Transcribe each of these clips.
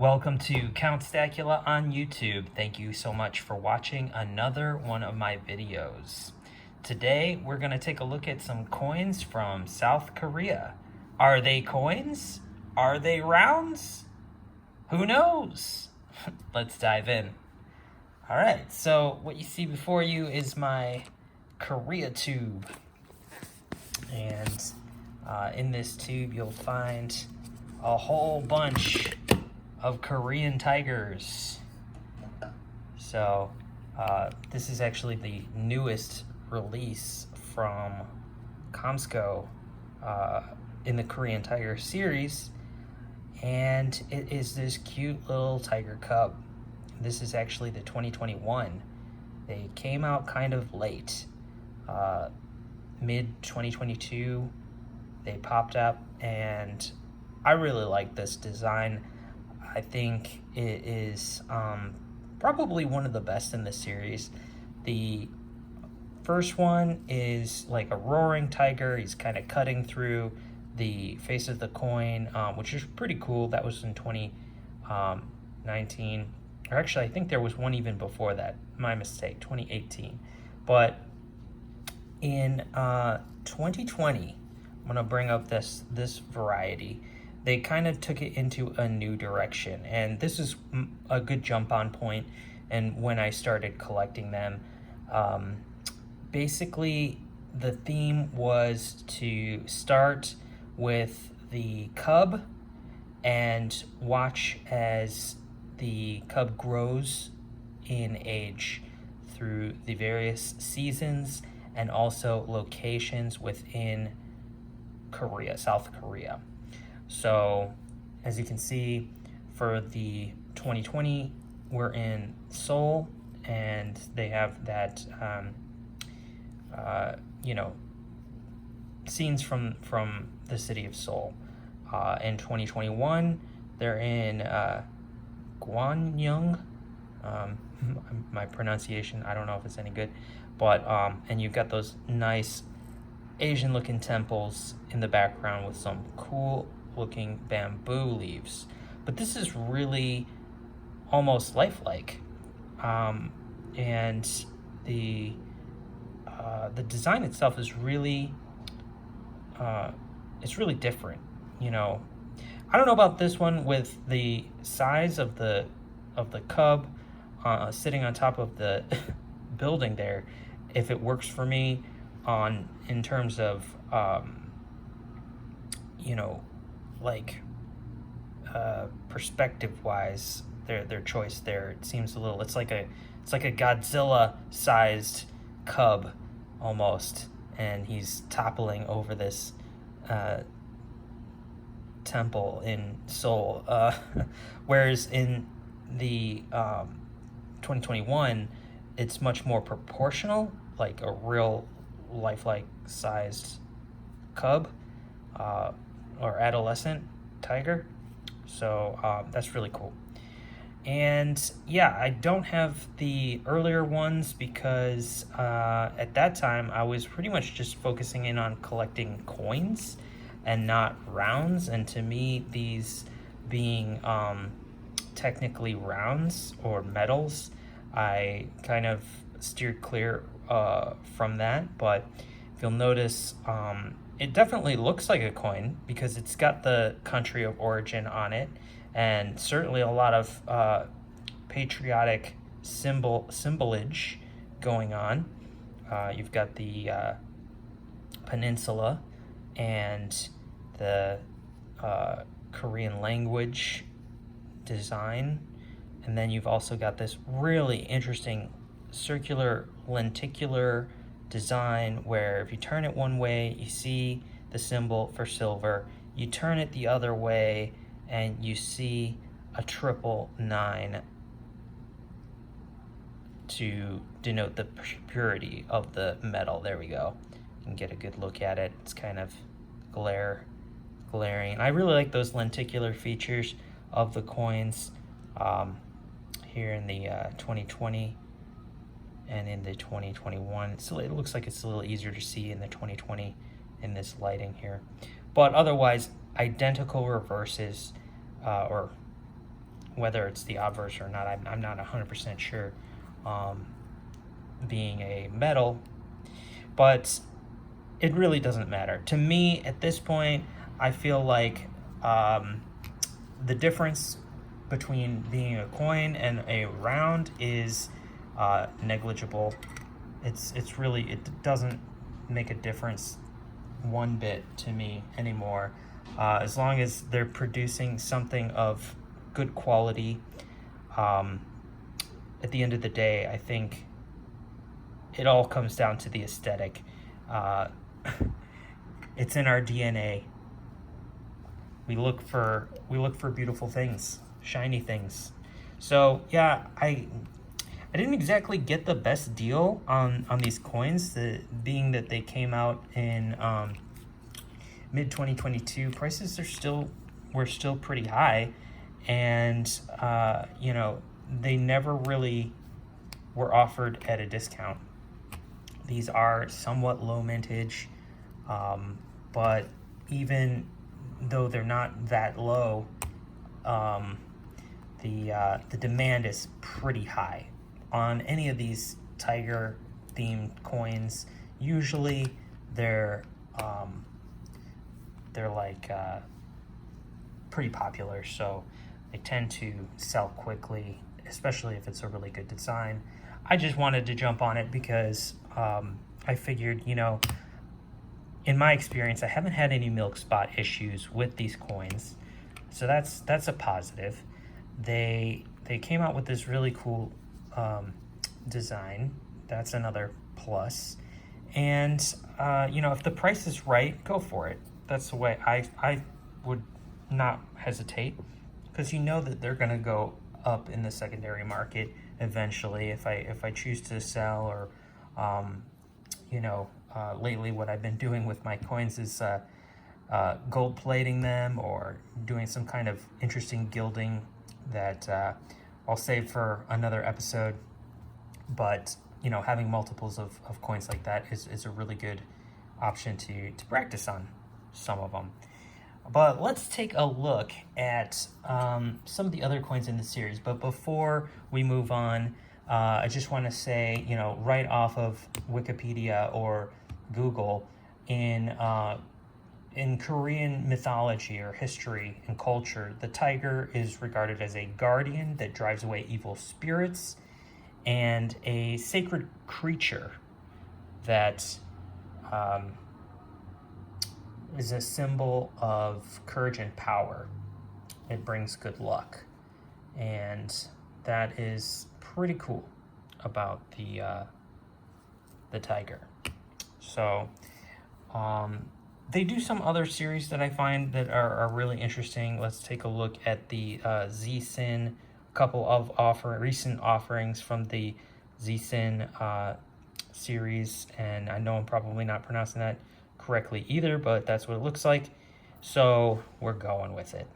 Welcome to Count Stackula on YouTube. Thank you so much for watching another one of my videos. Today we're going to take a look at some coins from South Korea. Are they coins? Are they rounds? Who knows? Let's dive in. Alright, so what you see before you is my Korea tube. And in this tube you'll find a whole bunch of Korean tigers. So this is actually the newest release from Komsco in the Korean Tiger series, and it is this cute little tiger cub. This is actually the 2021. They came out kind of late, mid 2022 they popped up, and I really like this design. I think it is probably one of the best in the series. The first one is like a roaring tiger. He's kind of cutting through the face of the coin, which is pretty cool. That was in 2019. Or actually, I think there was one even before that. My mistake, 2018. But in 2020, I'm going to bring up this variety. They kind of took it into a new direction, and this is a good jump on point. And when I started collecting them, basically the theme was to start with the cub and watch as the cub grows in age through the various seasons and also locations within Korea, South Korea. So, as you can see, for the 2020, we're in Seoul, and they have that, scenes from the city of Seoul. In 2021, they're in Gwangyang. My pronunciation, I don't know if it's any good, but and you've got those nice Asian-looking temples in the background with some cool looking bamboo leaves. But this is really almost lifelike, and the design itself is really it's really different. I don't know about this one with the size of the cub sitting on top of the building there, if it works for me in terms of perspective wise, their choice there. It seems a little, it's like a Godzilla sized cub almost, and he's toppling over this temple in Seoul, whereas in the 2021 it's much more proportional, like a real lifelike sized cub or adolescent tiger. So that's really cool. And yeah, I don't have the earlier ones because at that time I was pretty much just focusing in on collecting coins and not rounds. And to me, these being technically rounds or medals, I kind of steered clear from that. But if you'll notice, it definitely looks like a coin because it's got the country of origin on it, and certainly a lot of patriotic symbolage going on. You've got the peninsula and the Korean language design, and then you've also got this really interesting circular lenticular design where if you turn it one way, you see the symbol for silver. You turn it the other way and you see a 999 to denote the purity of the metal. There we go. You can get a good look at it. It's kind of glaring. I really like those lenticular features of the coins here in the 2020 and in the 2021. So it looks like it's a little easier to see in the 2020 in this lighting here. But otherwise, identical reverses or whether it's the obverse or not, I'm not 100% sure, being a metal, but it really doesn't matter. To me, at this point, I feel like the difference between being a coin and a round is negligible. It's really, it doesn't make a difference one bit to me anymore. As long as they're producing something of good quality, at the end of the day, I think it all comes down to the aesthetic. It's in our DNA. We look for beautiful things, shiny things. So yeah, I didn't exactly get the best deal on these coins, being that they came out in mid 2022. Prices were still pretty high, and you know, they never really were offered at a discount. These are somewhat low mintage, but even though they're not that low, the demand is pretty high on any of these tiger themed coins. Usually they're like pretty popular, so they tend to sell quickly, especially if it's a really good design. I just wanted to jump on it because I figured, you know, in my experience, I haven't had any milk spot issues with these coins, so that's a positive. They came out with this really cool design. That's another plus. And you know, if the price is right, go for it. That's the way I would not hesitate, because you know that they're going to go up in the secondary market eventually. If I choose to sell, or you know, lately what I've been doing with my coins is gold plating them, or doing some kind of interesting gilding that I'll save for another episode. But you know, having multiples of coins like that is a really good option to practice on some of them. But let's take a look at some of the other coins in the series. But before we move on, I just want to say, you know, right off of Wikipedia or Google, in Korean mythology or history and culture, the tiger is regarded as a guardian that drives away evil spirits, and a sacred creature that is a symbol of courage and power. It brings good luck, and that is pretty cool about the tiger. So they do some other series that I find that are really interesting. Let's take a look at the Z-Sin. A couple of recent offerings from the Z-Sin series, and I know I'm probably not pronouncing that correctly either, but that's what it looks like, so we're going with it.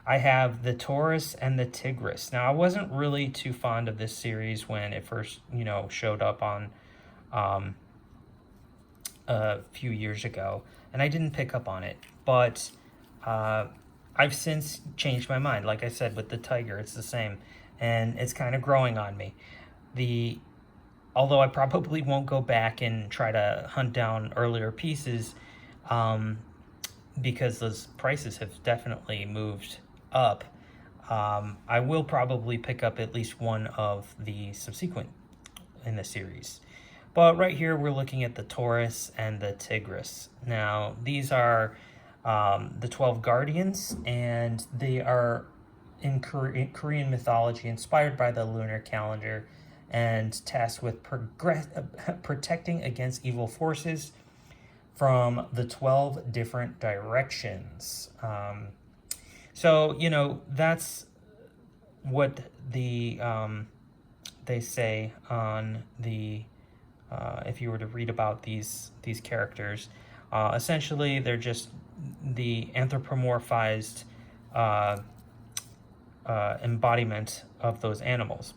I have the Taurus and the Tigris. Now, I wasn't really too fond of this series when it first, you know, showed up on a few years ago, and I didn't pick up on it, but I've since changed my mind. Like I said, with the tiger, it's the same, and it's kind of growing on me. Although I probably won't go back and try to hunt down earlier pieces, because those prices have definitely moved up, I will probably pick up at least one of the subsequent in the series. But right here, we're looking at the Taurus and the Tigris. Now, these are the 12 Guardians, and they are in Korean mythology, inspired by the lunar calendar, and tasked with protecting against evil forces from the 12 different directions. So, you know, that's what they say on the, if you were to read about these characters. Essentially, they're just the anthropomorphized embodiment of those animals.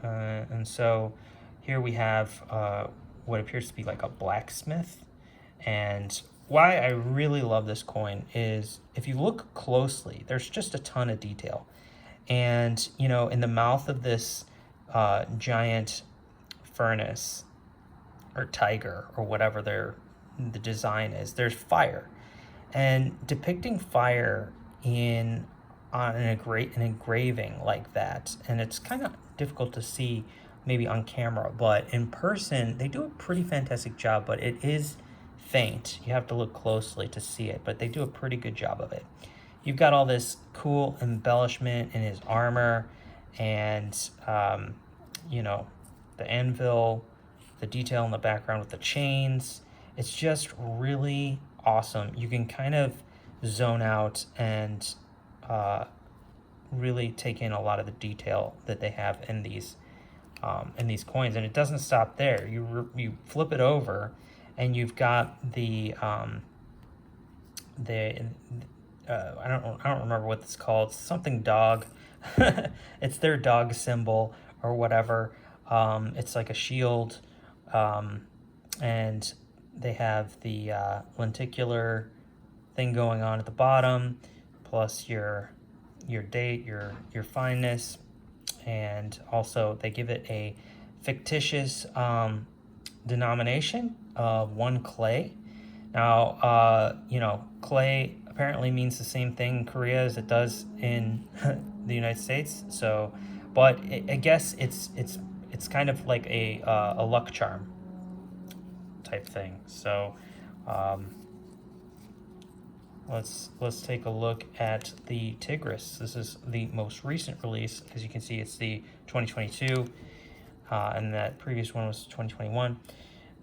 And so here we have what appears to be like a blacksmith. And why I really love this coin is, if you look closely, there's just a ton of detail. And, you know, in the mouth of this giant furnace or tiger or whatever the design is, there's fire. And depicting fire in on an engraving like that, and it's kind of difficult to see maybe on camera, but in person they do a pretty fantastic job, but it is faint. You have to look closely to see it, but they do a pretty good job of it. You've got all this cool embellishment in his armor, and you know, the anvil, the detail in the background with the chains. It's just really awesome. You can kind of zone out and really take in a lot of the detail that they have in these coins. And it doesn't stop there. You flip it over, and you've got the I don't remember what it's called. Something dog. It's their dog symbol or whatever. It's like a shield, and they have the lenticular thing going on at the bottom, plus your date, your fineness, and also they give it a fictitious denomination of 1 clay. Now, you know, clay apparently means the same thing in Korea as it does in the United States. So, but I guess it's kind of like a luck charm type thing. So, let's take a look at the Tigris. This is the most recent release. As you can see, it's the 2022, and that previous one was 2021.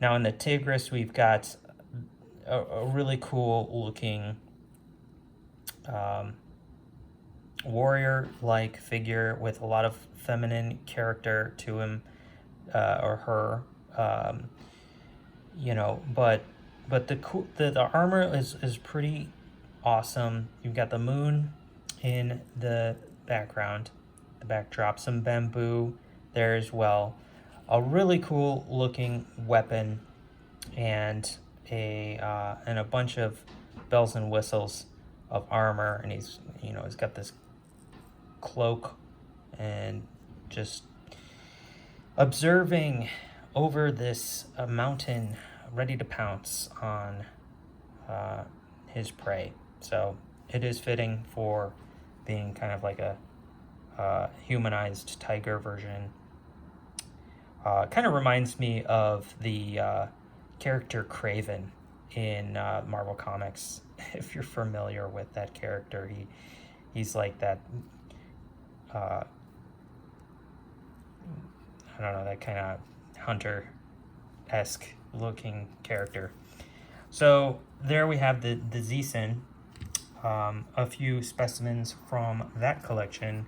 Now in the Tigris, we've got a really cool looking warrior-like figure with a lot of feminine character to him or her. You know, but the armor is pretty awesome. You've got the moon in the background, the backdrop, some bamboo there as well. A really cool looking weapon, and a bunch of bells and whistles of armor. And he's got this cloak, and just observing over this mountain, ready to pounce on his prey. So it is fitting for being kind of like a humanized tiger version. Kind of reminds me of the character Kraven in Marvel Comics. If you're familiar with that character, he's like that. I don't know, that kind of hunter-esque looking character. So there we have the Zeeson, a few specimens from that collection.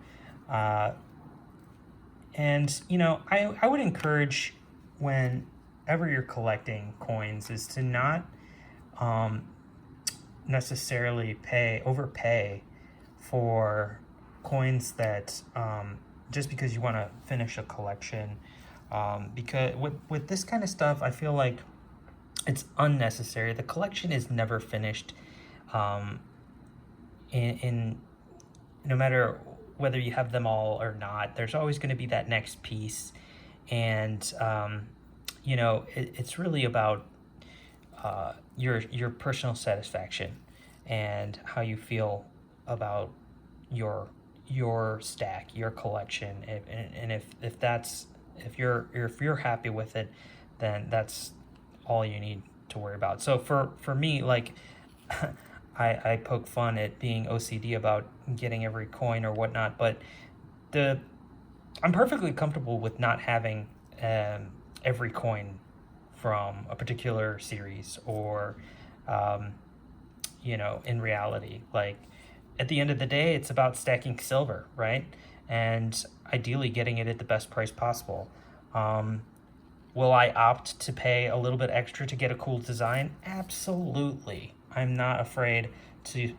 And, you know, I would encourage, whenever you're collecting coins, is to not necessarily overpay for coins that just because you want to finish a collection. Because with this kind of stuff, I feel like it's unnecessary. The collection is never finished. In no matter whether you have them all or not, there's always going to be that next piece. And you know, it's really about your personal satisfaction and how you feel about your stack, your collection. If you're happy with it, then that's all you need to worry about. So for me, like, I poke fun at being OCD about getting every coin or whatnot, but I'm perfectly comfortable with not having every coin from a particular series, or you know, in reality, like, at the end of the day, it's about stacking silver, right? And ideally getting it at the best price possible. Will I opt to pay a little bit extra to get a cool design? Absolutely. I'm not afraid to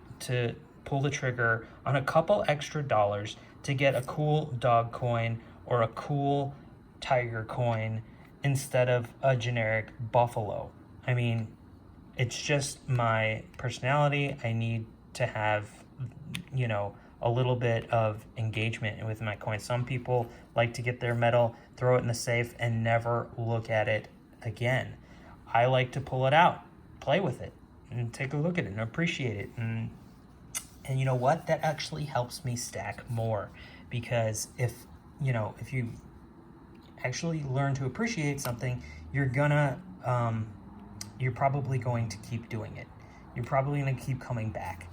pull the trigger on a couple extra dollars to get a cool dog coin or a cool tiger coin instead of a generic buffalo. I mean, it's just my personality. I need to have, you know, a little bit of engagement with my coins. Some people like to get their metal, throw it in the safe, and never look at it again. I like to pull it out, play with it, and take a look at it and appreciate it. And you know what? That actually helps me stack more, because if you actually learn to appreciate something, you're probably going to keep doing it. You're probably going to keep coming back.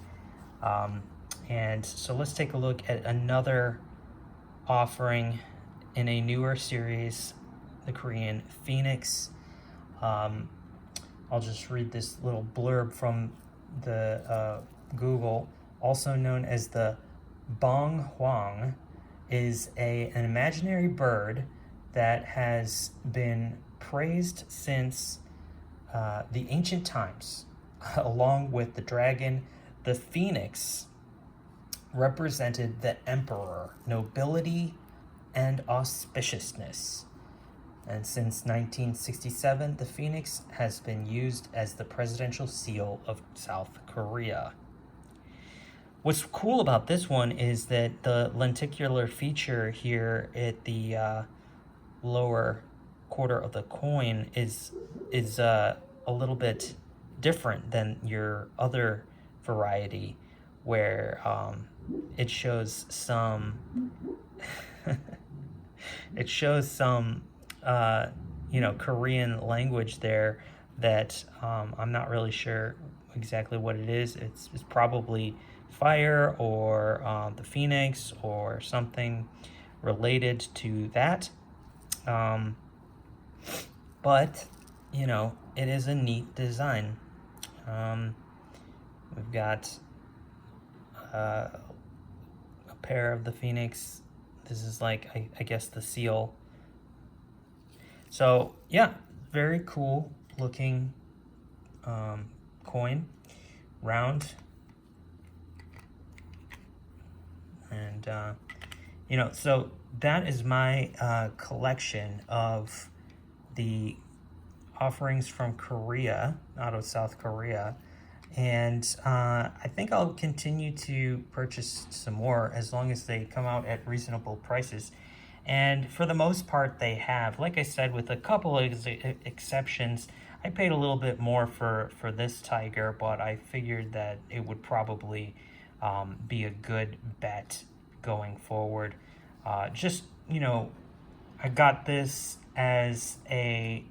And so let's take a look at another offering in a newer series, the Korean Phoenix. I'll just read this little blurb from the Google. Also known as the bong hwang, is an imaginary bird that has been praised since the ancient times. Along with the dragon, the phoenix represented the emperor, nobility, and auspiciousness. And since 1967, the phoenix has been used as the presidential seal of South Korea. What's cool about this one is that the lenticular feature here at the lower quarter of the coin is a little bit different than your other variety, where it shows some Korean language there that I'm not really sure exactly what it is. It's probably fire or the phoenix or something related to that. But it is a neat design. We've got a pair of the phoenix. This is like, I guess, the seal. So yeah, very cool looking coin, round. And so that is my collection of the offerings from Korea, out of South Korea. And I think I'll continue to purchase some more as long as they come out at reasonable prices. And for the most part, they have. Like I said, with a couple of exceptions, I paid a little bit more for this tiger, but I figured that it would probably be a good bet going forward. I got this as a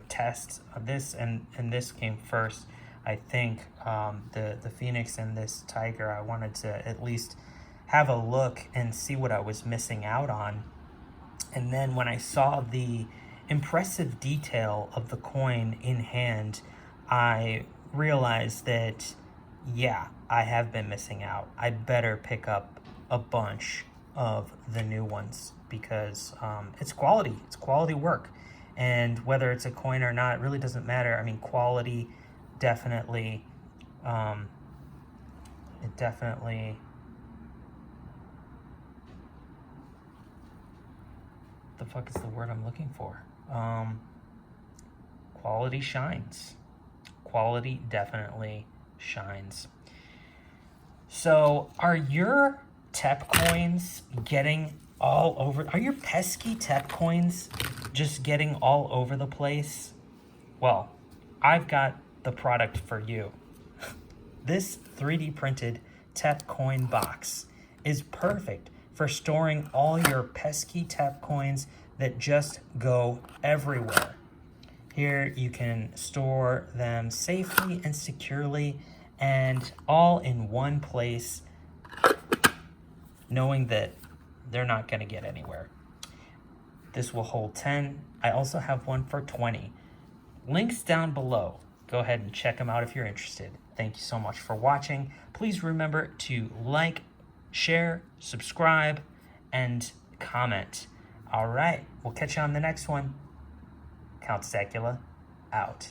test of this, and this came first. I think the phoenix and this tiger, I wanted to at least have a look and see what I was missing out on. And then when I saw the impressive detail of the coin in hand, I realized that, yeah, I have been missing out. I better pick up a bunch of the new ones, because it's quality work. And whether it's a coin or not, it really doesn't matter. I mean, quality definitely, the fuck is the word I'm looking for? Quality shines. Quality definitely shines. So are your TEP coins getting all over? Are your pesky TEP coins just getting all over the place? Well, I've got the product for you. This 3D printed TEP coin box is perfect for storing all your pesky TEP coins that just go everywhere. Here you can store them safely and securely, and all in one place, knowing that they're not going to get anywhere. This will hold 10. I also have one for 20. Links down below. Go ahead and check them out if you're interested. Thank you so much for watching. Please remember to like, share, subscribe, and comment. All right, we'll catch you on the next one. Count Stackula, out.